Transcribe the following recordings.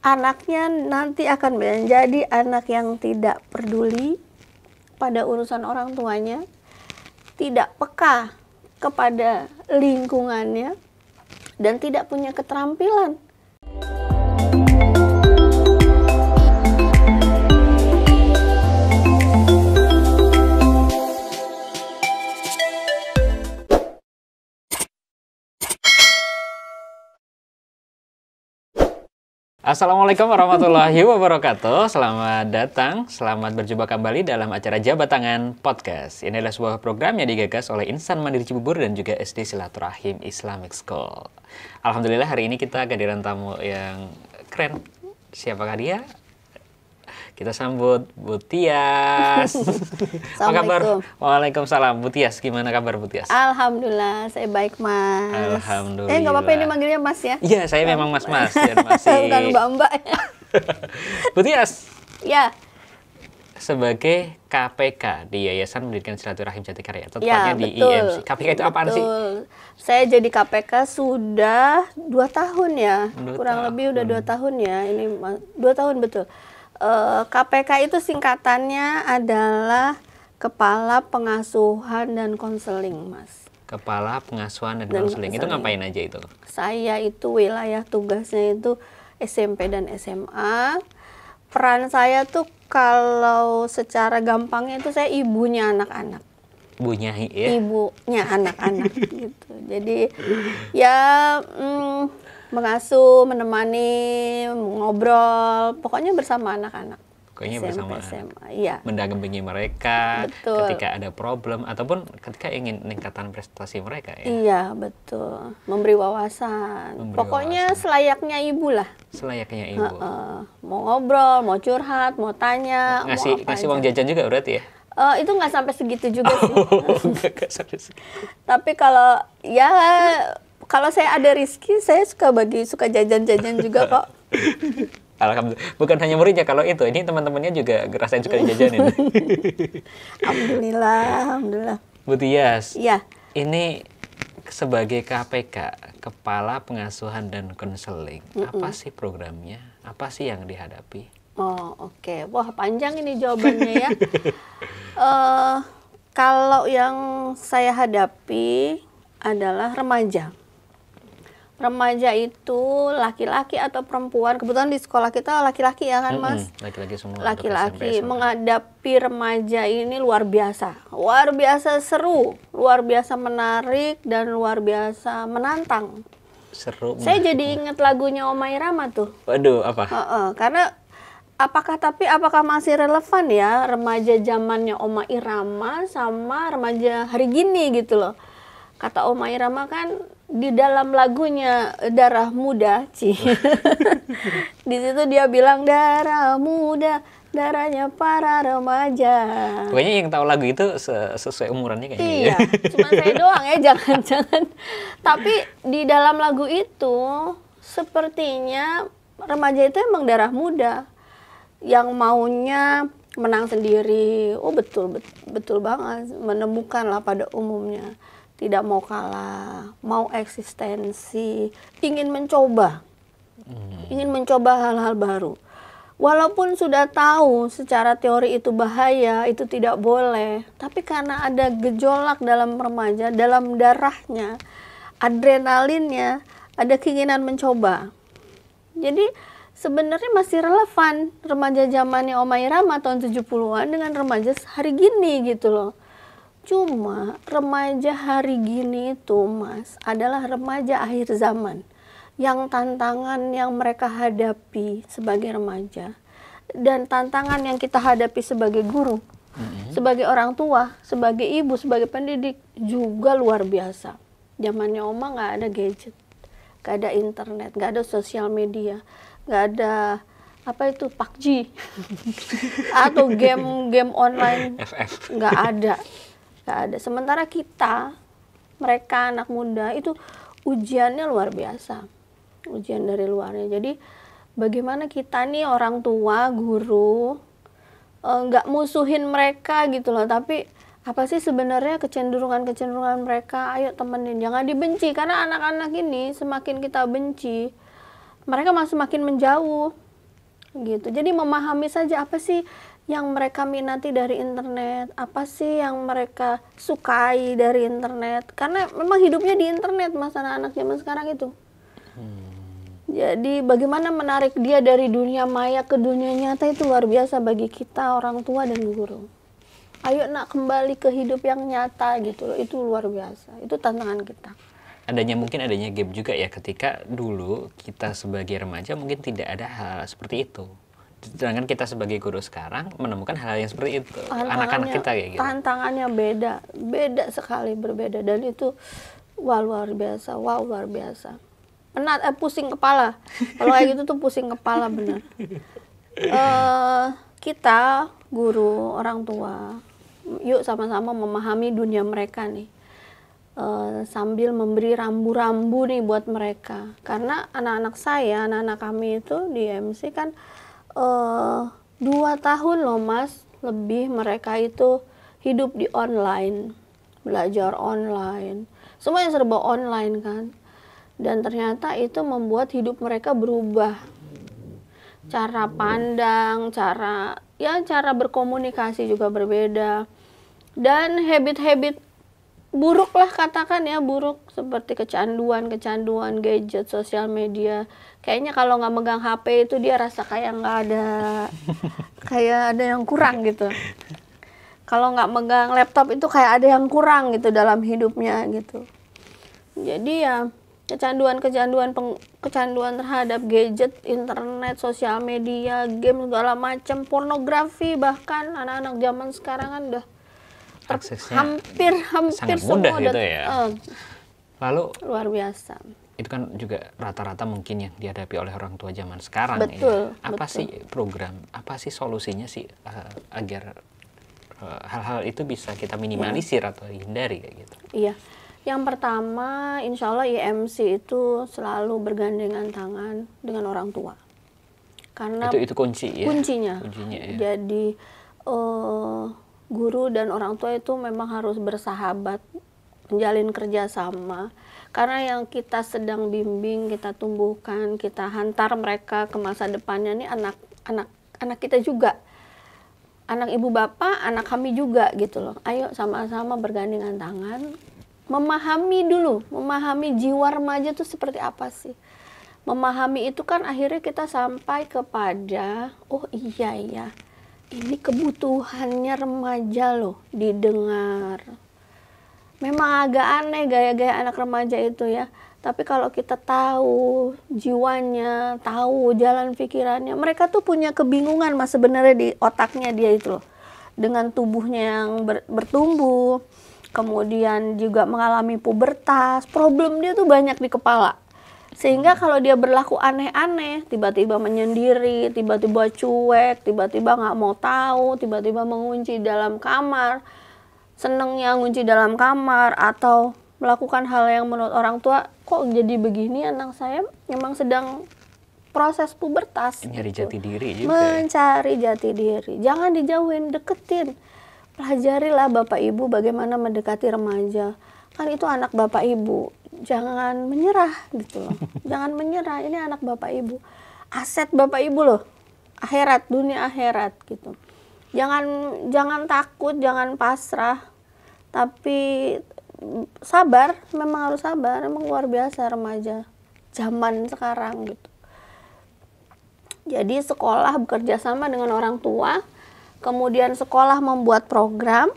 anaknya nanti akan menjadi anak yang tidak peduli pada urusan orang tuanya, tidak peka kepada lingkungannya, dan tidak punya keterampilan. Assalamualaikum warahmatullahi wabarakatuh. Selamat datang, selamat berjumpa kembali dalam acara Jabat Tangan Podcast. Ini adalah sebuah program yang digagas oleh Insan Mandiri Cibubur dan juga SD Silaturahim Islamic School. Alhamdulillah hari ini kita kehadiran tamu yang keren. Siapakah dia? Kita sambut Bu Tias. Apa kabar? Waalaikumsalam. Bu Tias, gimana kabar Bu Tias? Alhamdulillah, saya baik, Mas. Alhamdulillah. Nggak apa-apa ini manggilnya Mas ya? Iya, saya memang Mas-Mas dan masih. Bukan Mbak-Mbak. Bu Tias. Ya. Sebagai KPK di Yayasan Pendidikan Silaturahim Jatikarya, Ya, tepatnya di IMC. KPK itu apaan sih? Saya jadi KPK sudah 2 tahun ya, 2 kurang tahun. lebih udah 2 tahun ya. Ini 2 tahun betul. KPK itu singkatannya adalah Kepala Pengasuhan dan Konseling, Mas. Kepala Pengasuhan dan Konseling. Itu ngapain aja itu? Saya itu wilayah tugasnya itu SMP dan SMA. Peran saya tuh kalau secara gampangnya itu saya ibunya anak-anak. Ibunya ya? Ibunya anak-anak gitu. Jadi ya mengasuh, menemani, ngobrol, pokoknya bersama anak-anak. Pokoknya bersama SMA, iya. mendampingi mereka. Betul. Ketika ada problem ataupun ketika ingin meningkatkan prestasi mereka ya. Iya, betul. Memberi wawasan. Pokoknya selayaknya ibu lah. Selayaknya ibu. Mau ngobrol, mau curhat, mau tanya, Ngasih uang jajan juga berarti ya? Itu nggak sampai segitu juga sih. Nggak sampai segitu. Tapi kalau saya ada rezeki, saya suka jajan-jajan juga kok. Alhamdulillah. Bukan hanya muridnya kalau itu, ini teman-temannya juga ngerasain suka dijajanin. Alhamdulillah. Bu Tias. Iya. Ini sebagai KPK, Kepala Pengasuhan dan Konseling, apa sih programnya? Apa sih yang dihadapi? Oh, oke. Wah, panjang ini jawabannya ya. Kalau yang saya hadapi adalah remaja. Remaja itu laki-laki atau perempuan. Kebetulan di sekolah kita laki-laki ya kan, Mas? Laki-laki semua. Laki-laki menghadapi remaja ini luar biasa. Luar biasa seru, luar biasa menarik, dan luar biasa menantang. Seru. Saya jadi ingat lagunya Oma Irama tuh. Waduh, apa? Karena apakah masih relevan ya remaja zamannya Oma Irama sama remaja hari gini gitu loh. Kata Oma Irama kan di dalam lagunya Darah Muda, di situ dia bilang darah muda, darahnya para remaja. Pokoknya yang tahu lagu itu sesuai umurannya kayaknya. Iya, cuma saya doang ya, jangan-jangan. Tapi di dalam lagu itu sepertinya remaja itu emang darah muda yang maunya menang sendiri. Oh betul banget, menemukan lah pada umumnya. Tidak mau kalah, mau eksistensi, ingin mencoba hal-hal baru. Walaupun sudah tahu secara teori itu bahaya, itu tidak boleh, tapi karena ada gejolak dalam remaja, dalam darahnya, adrenalinnya, ada keinginan mencoba. Jadi sebenarnya masih relevan remaja zamannya Oma Irama tahun 70-an dengan remaja hari gini gitu loh. Cuma remaja hari gini itu, Mas, adalah remaja akhir zaman. Yang tantangan yang mereka hadapi sebagai remaja dan tantangan yang kita hadapi sebagai guru, sebagai orang tua, sebagai ibu, sebagai pendidik juga luar biasa. Zamannya Oma nggak ada gadget, nggak ada internet, nggak ada sosial media, nggak ada PUBG atau game online, nggak ada. Sementara mereka anak muda itu ujiannya luar biasa, ujian dari luarnya. Jadi bagaimana kita nih orang tua, guru, nggak musuhin mereka gitu loh, tapi apa sih sebenarnya kecenderungan mereka, ayo temenin, jangan dibenci, karena anak-anak ini semakin kita benci, mereka makin menjauh. gitu. Jadi memahami saja apa sih yang mereka minati dari internet, apa sih yang mereka sukai dari internet, karena memang hidupnya di internet mas anak-anak zaman sekarang itu. Jadi bagaimana menarik dia dari dunia maya ke dunia nyata itu luar biasa bagi kita orang tua dan guru. Ayo nak kembali ke hidup yang nyata gitu loh, itu luar biasa, itu tantangan kita. Mungkin adanya gap juga ya, ketika dulu kita sebagai remaja mungkin tidak ada hal seperti itu. Sedangkan kita sebagai guru sekarang menemukan hal yang seperti itu. Anak-anak kita kayak gitu. Tantangannya beda sekali, berbeda, dan itu luar biasa, luar biasa. Pusing kepala. Kalau kayak gitu tuh pusing kepala bener. Kita guru, orang tua, yuk sama-sama memahami dunia mereka nih. Sambil memberi rambu-rambu nih buat mereka. Karena anak-anak saya, anak-anak kami itu di MC kan 2 tahun loh mas, lebih mereka itu hidup di online, belajar online, semuanya serba online kan. Dan ternyata itu membuat hidup mereka berubah, cara pandang, cara berkomunikasi juga berbeda, dan habit-habit buruk lah katakan ya, buruk seperti kecanduan gadget, sosial media. Kayaknya kalau nggak megang HP itu dia rasa kayak nggak ada, kayak ada yang kurang gitu. Kalau nggak megang laptop itu kayak ada yang kurang gitu dalam hidupnya gitu. Jadi ya kecanduan terhadap gadget, internet, sosial media, game segala macam, pornografi, bahkan anak-anak zaman sekarang kan udah hampir sangat semua mudah gitu ya. Lalu luar biasa. Itu kan juga rata-rata mungkin yang dihadapi oleh orang tua zaman sekarang. Betul, ya. Apa betul. sih program, apa sih solusinya sih agar hal-hal itu bisa kita minimalisir atau hindari kayak gitu? Iya. Yang pertama, insya Allah IMC itu selalu bergandengan tangan dengan orang tua. Karena itu kunci ya. Kuncinya ya. Jadi guru dan orang tua itu memang harus bersahabat, menjalin kerjasama. Karena yang kita sedang bimbing, kita tumbuhkan, kita hantar mereka ke masa depannya ini anak kita juga. Anak ibu bapak, anak kami juga gitu loh. Ayo sama-sama bergandengan tangan, memahami jiwa remaja itu seperti apa sih. Memahami itu kan akhirnya kita sampai kepada, oh iya ya, ini kebutuhannya remaja loh didengar. Memang agak aneh gaya-gaya anak remaja itu ya. Tapi kalau kita tahu jiwanya, tahu jalan pikirannya, mereka tuh punya kebingungan mas sebenarnya di otaknya dia itu loh. Dengan tubuhnya yang bertumbuh, kemudian juga mengalami pubertas, problem dia tuh banyak di kepala. Sehingga kalau dia berlaku aneh-aneh, tiba-tiba menyendiri, tiba-tiba cuek, tiba-tiba nggak mau tahu, tiba-tiba mengunci dalam kamar, senengnya ngunci dalam kamar, atau melakukan hal yang menurut orang tua, kok jadi begini anak saya, memang sedang proses pubertas. Mencari gitu. jati diri juga. Mencari jati diri. Jangan dijauhin, deketin. Pelajarilah Bapak Ibu bagaimana mendekati remaja. Kan itu anak Bapak Ibu. Jangan menyerah gitu loh. Jangan menyerah, ini anak Bapak Ibu. Aset Bapak Ibu loh. Akhirat, dunia akhirat gitu. Jangan takut, jangan pasrah. Tapi sabar, memang harus sabar. Memang luar biasa remaja zaman sekarang gitu. Jadi sekolah bekerja sama dengan orang tua. Kemudian sekolah membuat program.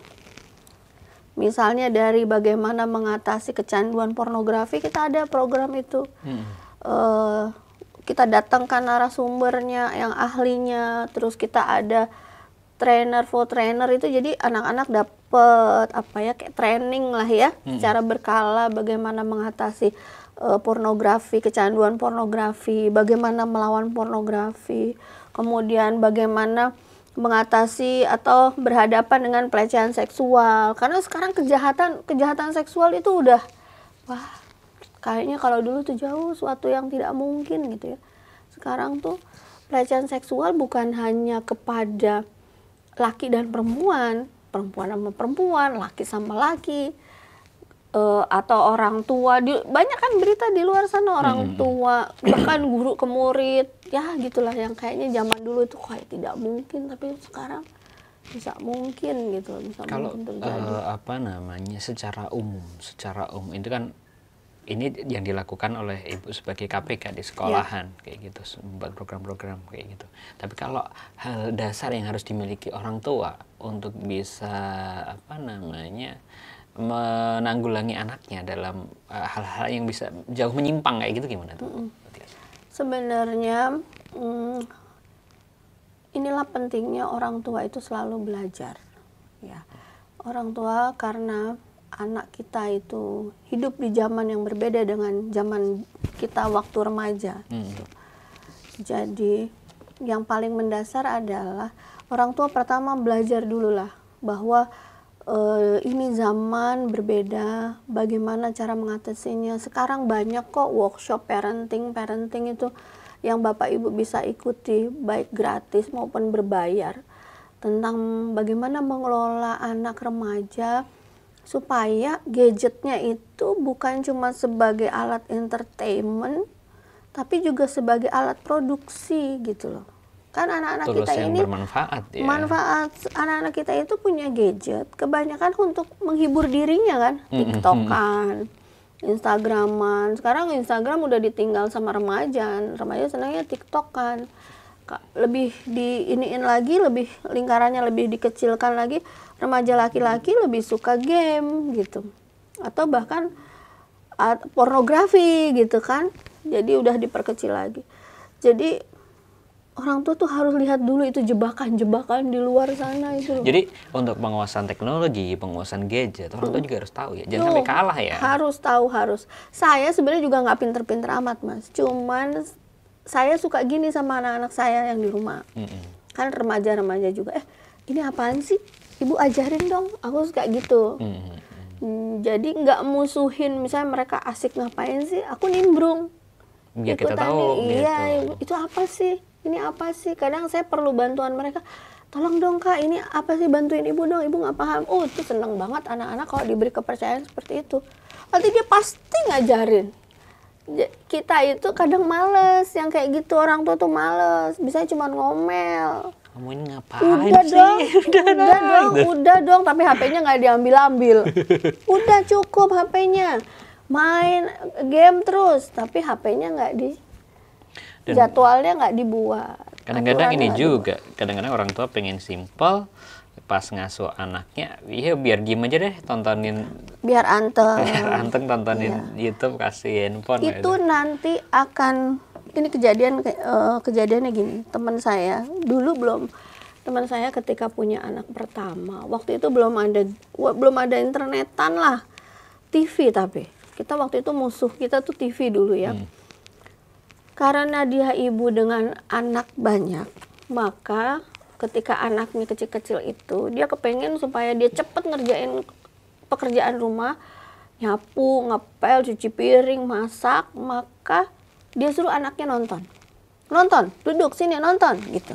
Misalnya dari bagaimana mengatasi kecanduan pornografi, kita ada program itu. Kita datangkan narasumbernya, yang ahlinya, terus kita ada trainer itu, jadi anak-anak dapat kayak training lah ya, secara berkala bagaimana mengatasi pornografi, kecanduan pornografi, bagaimana melawan pornografi, kemudian bagaimana mengatasi atau berhadapan dengan pelecehan seksual. Karena sekarang kejahatan seksual itu udah kayaknya kalau dulu tuh jauh suatu yang tidak mungkin gitu ya. Sekarang tuh pelecehan seksual bukan hanya kepada laki dan perempuan sama perempuan, laki sama laki. atau orang tua, banyak kan berita di luar sana orang tua, bahkan guru ke murid, ya gitulah yang kayaknya zaman dulu itu kayak tidak mungkin, tapi sekarang bisa mungkin gitu, bisa Kalau mungkin terjadi. secara umum itu kan ini yang dilakukan oleh Ibu sebagai KPK di sekolahan kayak gitu, membuat program-program kayak gitu. Tapi kalau hal dasar yang harus dimiliki orang tua untuk bisa menanggulangi anaknya dalam hal-hal yang bisa jauh menyimpang kayak gitu gimana tuh? Sebenarnya inilah pentingnya orang tua itu selalu belajar, ya. Orang tua karena anak kita itu hidup di zaman yang berbeda dengan zaman kita waktu remaja. Gitu. Jadi yang paling mendasar adalah orang tua pertama belajar dulu lah bahwa ini zaman berbeda, bagaimana cara mengatasinya. Sekarang banyak kok workshop parenting itu yang Bapak Ibu bisa ikuti, baik gratis maupun berbayar, tentang bagaimana mengelola anak remaja supaya gadgetnya itu bukan cuma sebagai alat entertainment, tapi juga sebagai alat produksi gitu loh. Kan anak-anak kita ini bermanfaat, ya. Manfaat anak-anak kita itu punya gadget kebanyakan untuk menghibur dirinya kan, TikTokan, Instagraman. Sekarang Instagram udah ditinggal sama remaja senangnya TikTokan. Lebih diiniin lagi, lebih lingkarannya lebih dikecilkan lagi. Remaja laki-laki lebih suka game gitu, atau bahkan pornografi gitu kan. Jadi udah diperkecil lagi. Jadi orang tua tuh harus lihat dulu itu jebakan-jebakan di luar sana itu. Jadi untuk penguasaan teknologi, penguasaan gadget, orang tua juga harus tahu ya. Jangan sampai kalah ya. Harus tahu, harus. Saya sebenarnya juga nggak pinter-pinter amat, Mas. Cuman saya suka gini sama anak-anak saya yang di rumah. Kan remaja-remaja juga. Ini apaan sih? Ibu ajarin dong. Aku suka gitu. Jadi nggak musuhin. Misalnya mereka asik ngapain sih? Aku nimbrung. Ya kita tahu. Iya, itu apa sih? Ini apa sih? Kadang saya perlu bantuan mereka. Tolong dong Kak, ini apa sih, bantuin ibu dong, ibu nggak paham. Oh, itu seneng banget anak-anak kalau diberi kepercayaan seperti itu. Nanti dia pasti ngajarin. Kita itu kadang males, yang kayak gitu orang tua tuh males. Bisa cuma ngomel. Kamu ini ngapain sih? Udah dong, tapi HP-nya nggak diambil-ambil. Udah cukup HP-nya. Main game terus, tapi HP-nya nggak jadwalnya nggak dibuat. Kadang-kadang ini juga, kadang-kadang orang tua pengen simpel, pas ngasuh anaknya, ya biar diem aja deh, tontonin. Biar anteng tontonin YouTube, kasih handphone. Itu nanti akan, ini kejadiannya gini, teman saya ketika punya anak pertama, waktu itu belum ada internetan lah, TV, tapi kita waktu itu musuh kita tuh TV dulu ya. Karena dia ibu dengan anak banyak, maka ketika anaknya kecil-kecil itu, dia kepengen supaya dia cepet ngerjain pekerjaan rumah, nyapu, ngepel, cuci piring, masak, maka dia suruh anaknya nonton, duduk sini nonton gitu.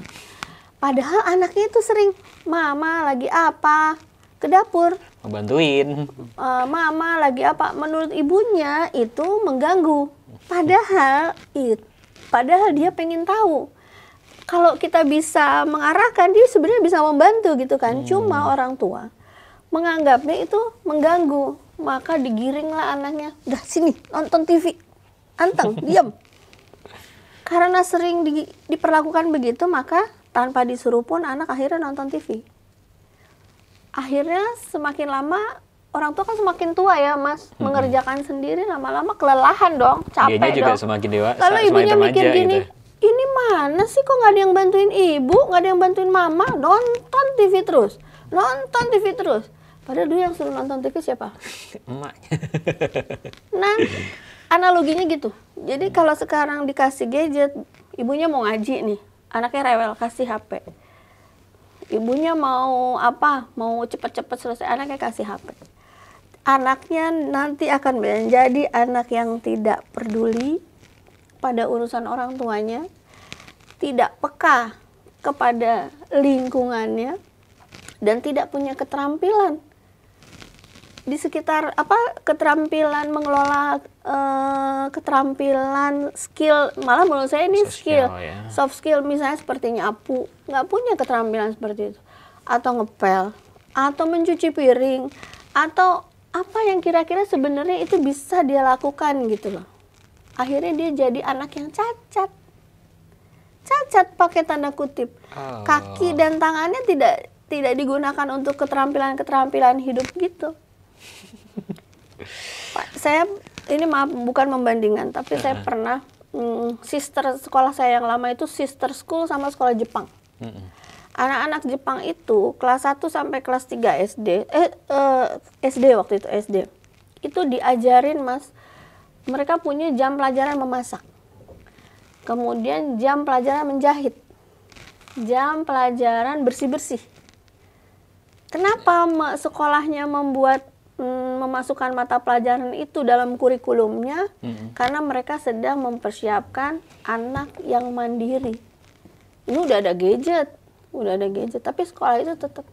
Padahal anaknya itu sering, mama lagi apa, ke dapur, mau bantuin. Mama lagi apa, menurut ibunya itu mengganggu. Padahal dia pengen tahu. Kalau kita bisa mengarahkan, dia sebenarnya bisa membantu gitu kan. Cuma orang tua menganggapnya itu mengganggu. Maka digiringlah anaknya, udah sini nonton TV. Anteng, diam. Karena sering diperlakukan begitu, maka tanpa disuruh pun anak akhirnya nonton TV. Akhirnya semakin lama, orang tua kan semakin tua ya Mas, mengerjakan sendiri, lama-lama kelelahan dong, capek Dianya juga dong. semakin dewasa, lalu ibunya mikir gini, gitu. Ini mana sih kok nggak ada yang bantuin ibu, nggak ada yang bantuin mama, nonton TV terus. Padahal dulu yang suruh nonton TV siapa? Emaknya. Nah, analoginya gitu. Jadi kalau sekarang dikasih gadget, ibunya mau ngaji nih, anaknya rewel, kasih HP. Ibunya mau apa? Mau cepet-cepet selesai, anaknya kasih HP. Anaknya nanti akan menjadi anak yang tidak peduli pada urusan orang tuanya, tidak peka kepada lingkungannya, dan tidak punya keterampilan. di sekitar keterampilan mengelola keterampilan skill, malah menurut saya ini skill ya. soft skill, misalnya seperti nyapu, nggak punya keterampilan seperti itu, atau ngepel, atau mencuci piring, atau apa yang kira-kira sebenarnya itu bisa dia lakukan gitu loh. Akhirnya dia jadi anak yang cacat pakai tanda kutip. Kaki dan tangannya tidak digunakan untuk keterampilan hidup gitu. Saya ini maaf bukan membandingkan, tapi saya pernah sister sekolah saya yang lama itu sister school sama sekolah Jepang. Anak-anak Jepang itu kelas 1 sampai kelas 3 SD waktu itu SD. Itu diajarin Mas, mereka punya jam pelajaran memasak. Kemudian jam pelajaran menjahit. Jam pelajaran bersih-bersih. Kenapa sekolahnya memasukkan mata pelajaran itu dalam kurikulumnya? Karena mereka sedang mempersiapkan anak yang mandiri. Ini udah ada gadget, tapi sekolah itu tetap.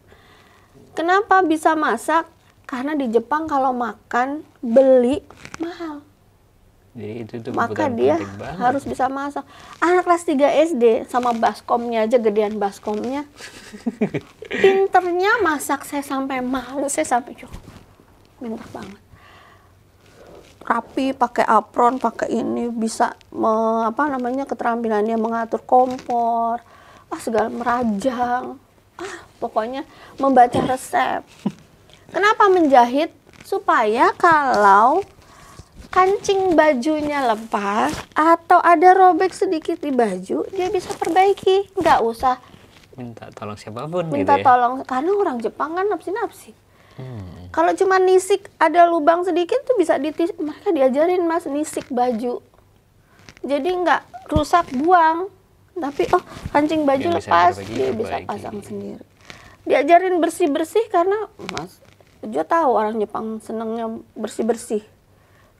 Kenapa bisa masak? Karena di Jepang kalau makan beli mahal. Jadi itu maka dia harus bisa masak. Anak kelas 3 SD sama baskomnya aja, gedean baskomnya. Pinternya masak, saya sampai malu, saya sampai minta banget. Rapi, pakai apron, pakai ini, bisa keterampilannya mengatur kompor, segala merajang. Pokoknya membaca resep. Kenapa menjahit? Supaya kalau kancing bajunya lepas atau ada robek sedikit di baju, dia bisa perbaiki, nggak usah minta tolong siapapun. Minta tolong, karena orang Jepang kan nafsi-nafsi. Kalau cuma nisik ada lubang sedikit tuh bisa mereka diajarin Mas nisik baju. Jadi nggak rusak buang, tapi kancing baju lepas dia bisa pasang sendiri. Diajarin bersih-bersih karena Mas Jo tahu orang Jepang senangnya bersih-bersih.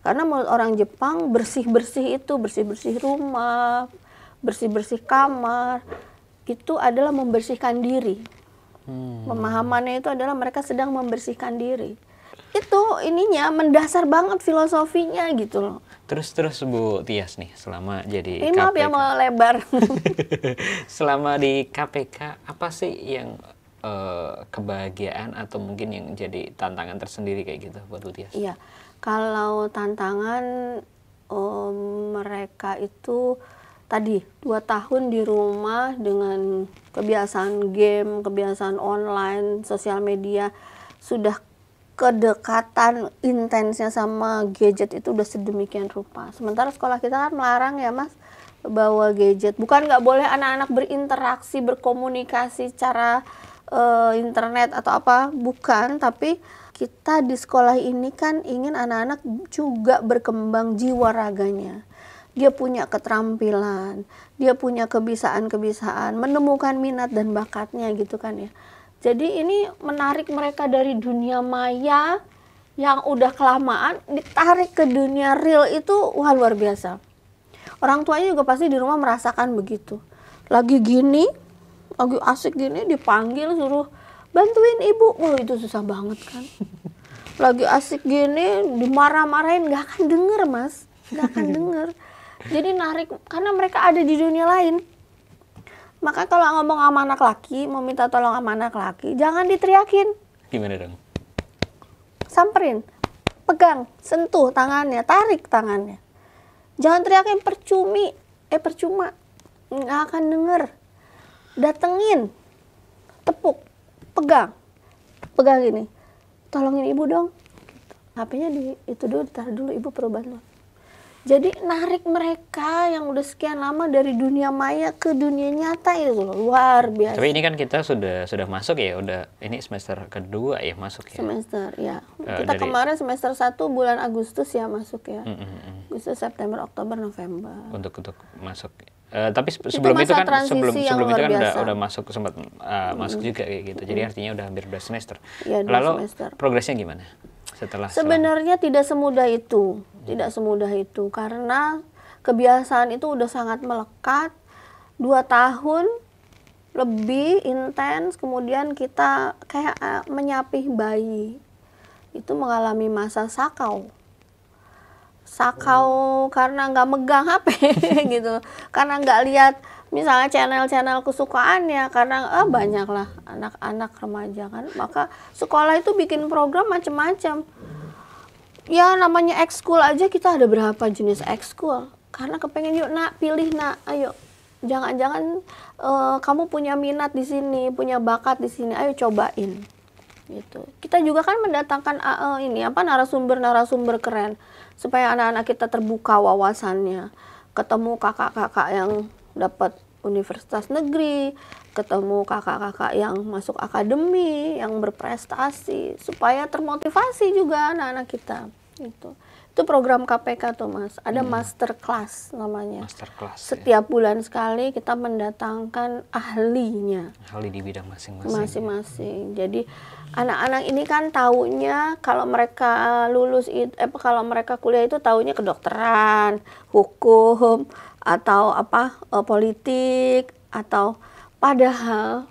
Karena menurut orang Jepang bersih-bersih itu bersih-bersih rumah, bersih-bersih kamar, itu adalah membersihkan diri. Pemahamannya itu adalah mereka sedang membersihkan diri. Itu ininya mendasar banget filosofinya gitu loh. Terus Bu Tias nih, selama jadi KPK. Maaf ya mau lebar. Selama di KPK, apa sih yang kebahagiaan atau mungkin yang jadi tantangan tersendiri kayak gitu buat Bu Tias? Iya. Kalau tantangan mereka itu tadi 2 tahun di rumah dengan kebiasaan game, kebiasaan online, sosial media, sudah kedekatan intensnya sama gadget itu udah sedemikian rupa. Sementara sekolah kita kan melarang ya Mas bawa gadget. Bukan nggak boleh anak-anak berinteraksi, berkomunikasi secara internet atau apa, bukan, tapi kita di sekolah ini kan ingin anak-anak juga berkembang jiwa raganya. Dia punya keterampilan, dia punya kebiasaan-kebiasaan, menemukan minat dan bakatnya gitu kan ya. Jadi ini menarik mereka dari dunia maya yang udah kelamaan, ditarik ke dunia real itu luar biasa. Orang tuanya juga pasti di rumah merasakan begitu. Lagi gini, lagi asik gini dipanggil suruh bantuin ibu, itu susah banget kan. Lagi asik gini dimarah-marahin nggak akan denger Mas, nggak akan denger. Jadi narik karena mereka ada di dunia lain. Maka kalau ngomong sama anak laki, mau minta tolong sama anak laki, jangan diteriakin. Gimana dong? Samperin, pegang, sentuh tangannya, tarik tangannya. Jangan teriakin percuma, nggak akan denger. Datengin, tepuk, pegang gini, tolongin ibu dong. HP-nya itu dulu, ditaruh dulu, ibu perlu bantuan. Jadi narik mereka yang udah sekian lama dari dunia maya ke dunia nyata itu luar biasa. Tapi ini kan kita sudah masuk ya, udah ini semester kedua ya masuk ya. Semester ya. Kita kemarin semester 1 bulan Agustus ya masuk ya. Agustus, September, Oktober, November. Untuk masuk. Tapi sebelum itu kan sebelum itu kan udah masuk sempat masuk juga kayak gitu. Jadi artinya udah hampir 2 semester. Ya, 2 Lalu semester. Progresnya gimana? Sebenarnya tidak semudah itu. Tidak semudah itu karena kebiasaan itu udah sangat melekat. 2 tahun lebih intens, kemudian kita kayak menyapih bayi. itu mengalami masa sakau karena nggak megang HP gitu, karena nggak lihat misalnya channel-channel kesukaannya, karena banyaklah anak-anak remaja kan, maka sekolah itu bikin program macam-macam. Ya namanya ekskul aja, kita ada berapa jenis ekskul, karena kepengen, yuk nak pilih nak, ayo jangan-jangan kamu punya minat di sini, punya bakat di sini, ayo cobain gitu. Kita juga kan mendatangkan narasumber keren supaya anak-anak kita terbuka wawasannya, ketemu kakak-kakak yang dapat universitas negeri, ketemu kakak-kakak yang masuk akademi, yang berprestasi, supaya termotivasi juga anak-anak kita gitu. Itu program KPK tuh Mas, ada master class namanya. Master class. Setiap bulan sekali kita mendatangkan ahlinya. Ahli di bidang masing-masing. Masing-masing. Jadi anak-anak ini kan taunya kalau mereka kalau mereka kuliah itu taunya kedokteran, hukum, atau politik, atau padahal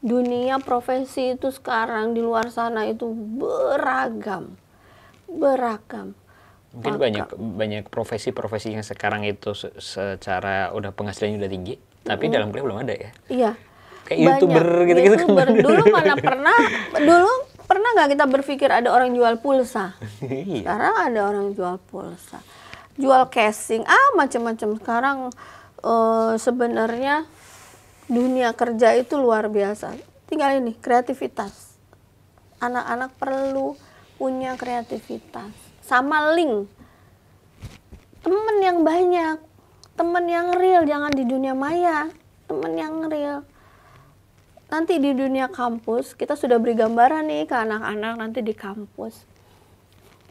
dunia profesi itu sekarang di luar sana itu beragam. Mungkin banyak profesi-profesi yang sekarang itu secara udah penghasilannya udah tinggi, tapi dalam kuliah belum ada ya. Iya. Kayak YouTuber gitu-gitu. Dulu pernah nggak kita berpikir ada orang jual pulsa? Sekarang ada orang jual pulsa, jual casing, macam-macam. Sekarang sebenarnya dunia kerja itu luar biasa. Tinggal ini kreativitas. Anak-anak perlu punya kreativitas, sama link, temen yang banyak, temen yang real, jangan di dunia maya, temen yang real. Nanti di dunia kampus, kita sudah beri gambaran nih ke anak-anak nanti di kampus.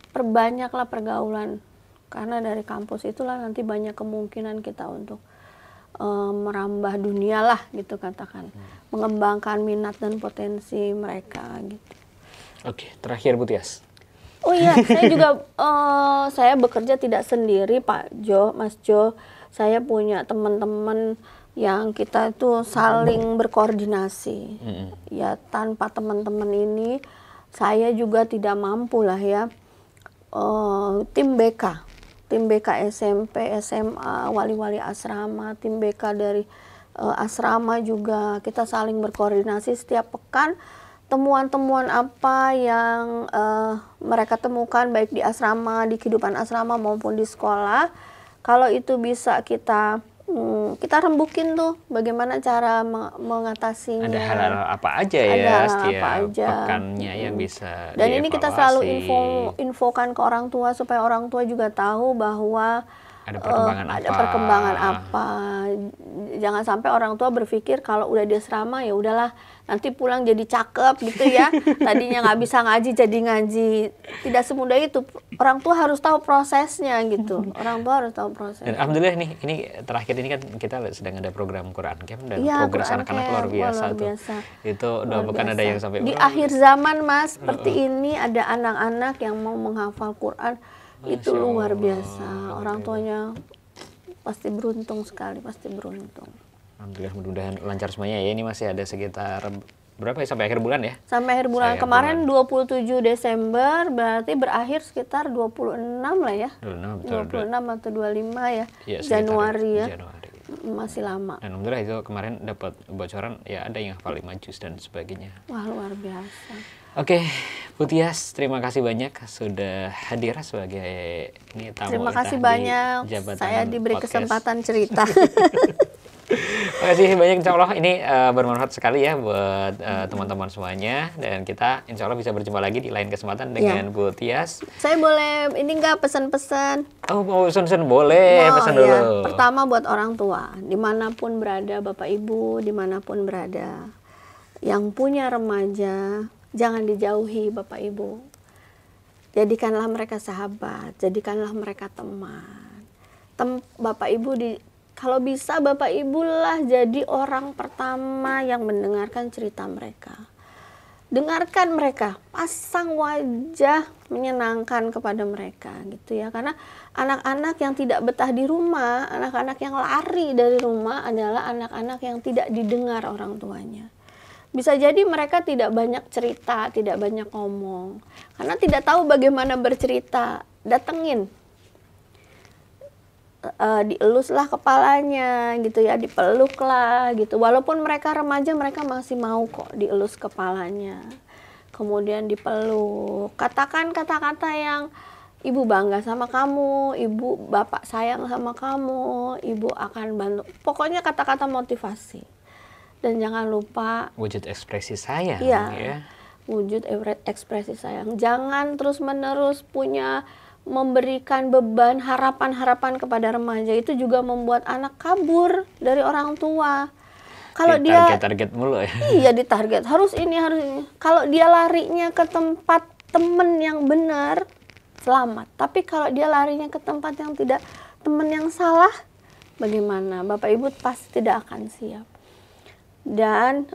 Perbanyaklah pergaulan, karena dari kampus itulah nanti banyak kemungkinan kita untuk merambah dunia lah gitu katakan, mengembangkan minat dan potensi mereka gitu. Oke, terakhir Bu Tias. Oh iya, saya juga saya bekerja tidak sendiri Pak Jo, Mas Jo. Saya punya teman-teman yang kita itu saling berkoordinasi. Ya tanpa teman-teman ini saya juga tidak mampu lah ya. Tim BK SMP, SMA, wali-wali asrama, tim BK dari asrama juga kita saling berkoordinasi setiap pekan. Temuan-temuan apa yang mereka temukan baik di asrama, di kehidupan asrama maupun di sekolah, kalau itu bisa kita rembukin tuh bagaimana cara mengatasinya. Ada hal-hal apa aja ya setiap pekannya yang bisa dan dievaluasi. ini kita selalu infokan ke orang tua supaya orang tua juga tahu bahwa ada perkembangan apa. Jangan sampai orang tua berpikir kalau udah di asrama ya udahlah nanti pulang jadi cakep gitu ya. Tadinya nggak bisa ngaji jadi ngaji. Tidak semudah itu. Orang tua harus tahu prosesnya gitu. Orang tua harus tahu prosesnya. Dan alhamdulillah nih, ini terakhir ini kan kita sedang ada program Quran Camp dan progres anak-anak luar biasa tuh. Itu udah bukan ada yang sampai di akhir zaman Mas seperti ini ada anak-anak yang mau menghafal Quran. Itu luar biasa. Orang tuanya pasti beruntung sekali, pasti beruntung. Alhamdulillah, mudah-mudahan lancar semuanya ya. Ini masih ada sekitar berapa ya sampai akhir bulan ya? Sampai akhir bulan. Kemarin 27 Desember, berarti berakhir sekitar 26 lah ya. 26 atau 25 ya. Januari ya. Masih lama. Dan alhamdulillah itu kemarin dapat bocoran ya ada yang hafal 5 juz dan sebagainya. Wah, luar biasa. Oke, Bu Tias, terima kasih banyak sudah hadir sebagai tamu. Terima kasih banyak. Saya diberi podcast. Kesempatan cerita. Terima kasih banyak, insya Allah ini bermanfaat sekali ya buat teman-teman semuanya. Dan kita insya Allah bisa berjumpa lagi di lain kesempatan dengan Bu Tias. Saya boleh ini nggak pesan-pesan? Oh, mau pesan-pesan boleh, pesan dulu. Ya. Pertama buat orang tua, dimanapun berada Bapak Ibu, dimanapun berada, yang punya remaja, jangan dijauhi Bapak Ibu. Jadikanlah mereka sahabat, jadikanlah mereka teman. Bapak Ibu kalau bisa Bapak Ibu lah jadi orang pertama yang mendengarkan cerita mereka. Dengarkan mereka, pasang wajah menyenangkan kepada mereka gitu ya. Karena anak-anak yang tidak betah di rumah, anak-anak yang lari dari rumah adalah anak-anak yang tidak didengar orang tuanya. Bisa jadi mereka tidak banyak cerita, tidak banyak ngomong. Karena tidak tahu bagaimana bercerita. Datengin. Dieluslah kepalanya gitu ya, dipeluklah gitu. Walaupun mereka remaja, mereka masih mau kok dielus kepalanya. Kemudian dipeluk. Katakan kata-kata yang ibu bangga sama kamu, ibu bapak sayang sama kamu, ibu akan bantu. Pokoknya kata-kata motivasi. Dan jangan lupa wujud ekspresi sayang ya. Wujud ekspresi sayang. Jangan terus-menerus memberikan beban harapan-harapan kepada remaja. Itu juga membuat anak kabur dari orang tua. Kalau dia target mulu ya. Iya, ditarget. Harus ini. Kalau dia larinya ke tempat temen yang benar, selamat. Tapi kalau dia larinya ke tempat yang tidak, teman yang salah, bagaimana? Bapak Ibu pasti tidak akan siap. Dan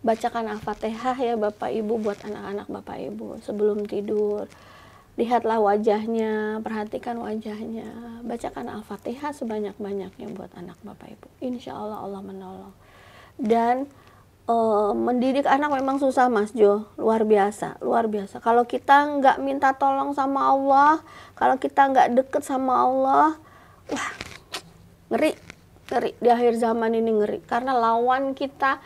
bacakan Al-Fatihah ya Bapak Ibu buat anak-anak Bapak Ibu sebelum tidur. Lihatlah wajahnya, perhatikan wajahnya. Bacakan Al-Fatihah sebanyak-banyaknya buat anak Bapak Ibu. Insya Allah Allah menolong. Dan mendidik anak memang susah Mas Jo, luar biasa. Kalau kita nggak minta tolong sama Allah, kalau kita nggak deket sama Allah, wah ngeri di akhir zaman ini ngeri. Karena lawan kita,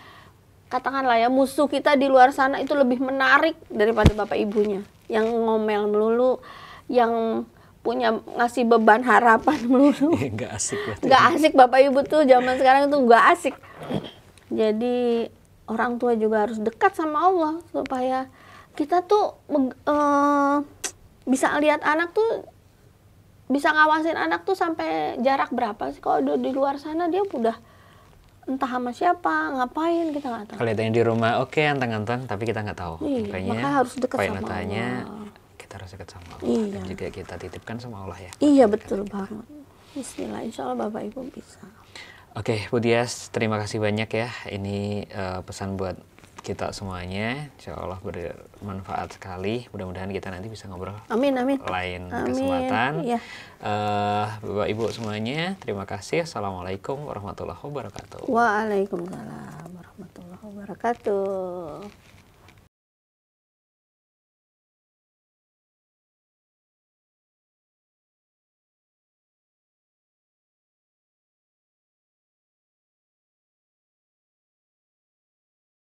katakanlah ya, musuh kita di luar sana itu lebih menarik daripada bapak ibunya. Yang ngomel melulu, yang punya ngasih beban harapan melulu. Nggak asik. Nggak asik bapak ibu tuh zaman sekarang itu nggak asik. Jadi orang tua juga harus dekat sama Allah supaya kita tuh bisa lihat anak tuh, bisa ngawasin anak tuh sampai jarak berapa sih. Kalau di luar sana dia udah entah sama siapa, ngapain, kita nggak tahu. Kelihatannya di rumah oke, anteng-anteng, tapi kita nggak tahu. Iya, maka harus dekat sama Allah. Kita harus dekat sama Allah. Iya. Dan juga kita titipkan sama Allah ya. Iya, betul banget. Bismillah, insya Allah Bapak Ibu bisa. Oke, Bu Dias, terima kasih banyak ya. Ini pesan buat kita semuanya. Insya Allah bermanfaat sekali. Mudah-mudahan kita nanti bisa ngobrol. Amin. Lain kesempatan. Iya. Bapak Ibu semuanya, terima kasih. Assalamualaikum warahmatullahi wabarakatuh. Waalaikumsalam warahmatullahi wabarakatuh.